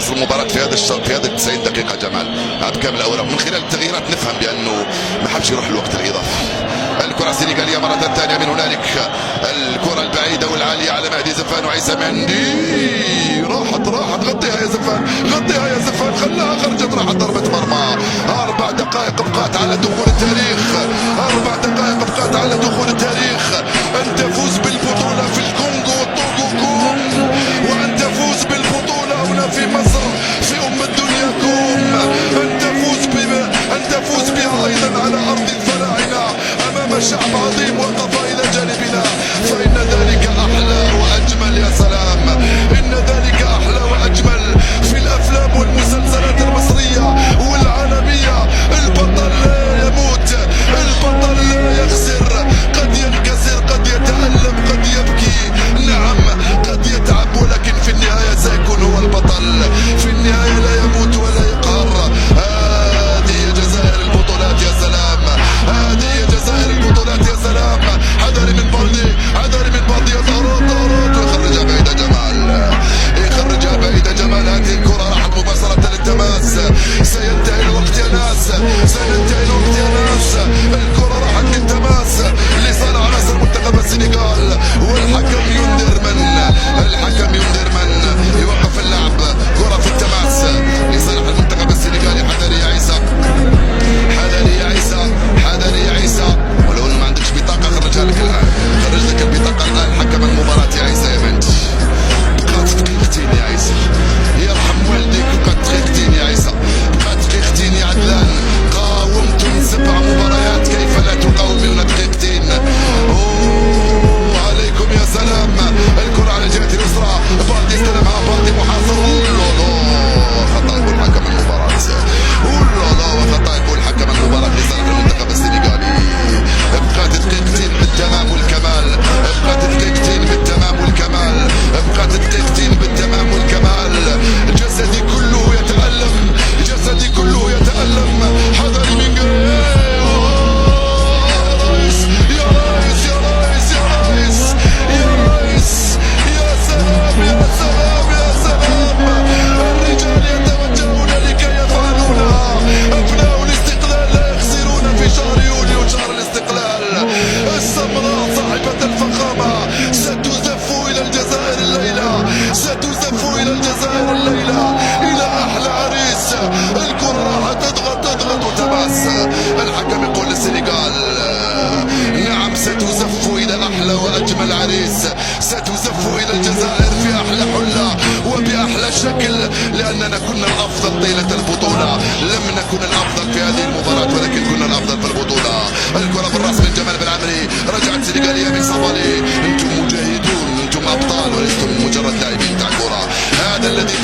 مصر المباراة في هذا الشوط، في هذه 90 دقيقة جمال بكامل الأوراق. من خلال التغييرات نفهم بأنه ما حبش يروح الوقت الإضافي. الكرة السنغالية مرة ثانية من هنالك، الكرة البعيدة والعالية على مهدي زفان وعيسى مندي. راحت غطيها يا زفان، غطيها يا زفان، خلاها خرجت، راحت ضربة مرمى. 4 دقائق بقات على دخول التاريخ، 4 دقائق بقات على دخول التاريخ. أن تفوز بالبطولة في الكونغو والطوغو كوم، وأن تفوز بالبطولة هنا في مصر في الدنيا كوم، أن تفوز بها أيضا على أرض الفراعنة أمام شعب عظيم وقف إلى جانبنا، فإن ذلك أحلى وأجمل. يا سلام، إن ذلك أحلى وأجمل في الأفلام والمسلسلات المصرية والعالمية. البطل لا يموت، البطل لا يخسر، قد ينكسر، قد يتألم، قد يبكي، نعم قد يتعب، ولكن في النهاية سيكون هو البطل. في النهاية لا يموت ولا يقهر. هذه جزائر البطولات. يا سلام، هذه جزائر البطولات. يا سلام، حذري من بالدي، حذري من بالدي. طارت ويخرجها بعيدة جمال، يخرجها بعيدة جمال. هذه الكرة راحت مباشرة للتماس. سينتهي الوقت يا ناس، سينتهي الوقت يا ناس. الكرة راحت للتماس لصالح نصر منتخب السنغال، والحكم ينذر من يوقف اللعب. كرة في التماس لصالح المنتخب السنغالي. حذري يا عيسى، حذري يا عيسى، حذري يا عيسى. ولو ما عندكش بطاقة خرجها لك الآن، خرج لك البطاقة الآن. حكم المباراة يا عيسى يا بنتي، بقات دقيقتين يا عيسى، يرحم والديك، بقات دقيقتين يا عيسى، بقات دقيقتين يا عدلان. قاومتم 7 مباريات، كيف لا تقاومون دقيقتين؟ عليكم يا سلام. الكرة على الجهة اليسرى، بالدي استلمها، بالدي محاصر. خطأ يقول حكم المباراة، وخطأ يقول حكم المباراة لصالح المنتخب السنغالي. بقات دقيقتين بالتمام والكمال، بقات دقيقتين بالتمام والكمال، بقات دقيقتين بالتمام والكمال. جسدي كله يتألم، جسدي كله يتألم. حذري من ستزف إلى الجزائر الليلة، إلى أحلى عريس. الكرة راح تضغط وتماس. الحكم يقول للسنغال نعم، ستزف إلى أحلى وأجمل عريس، ستزف إلى الجزائر في أحلى حلة وبأحلى شكل، لأننا كنا الأفضل طيلة البطولة. لم نكن الأفضل في هذه المباراة، ولكن كنا الأفضل في البطولة. الكرة بالرأس من جمال بن عمري، رجعت سنغالية من صبالي. أنتم مجاهدون، أنتم أبطال، ولستم مجرد لاعبين تاع كرة. هذا الذي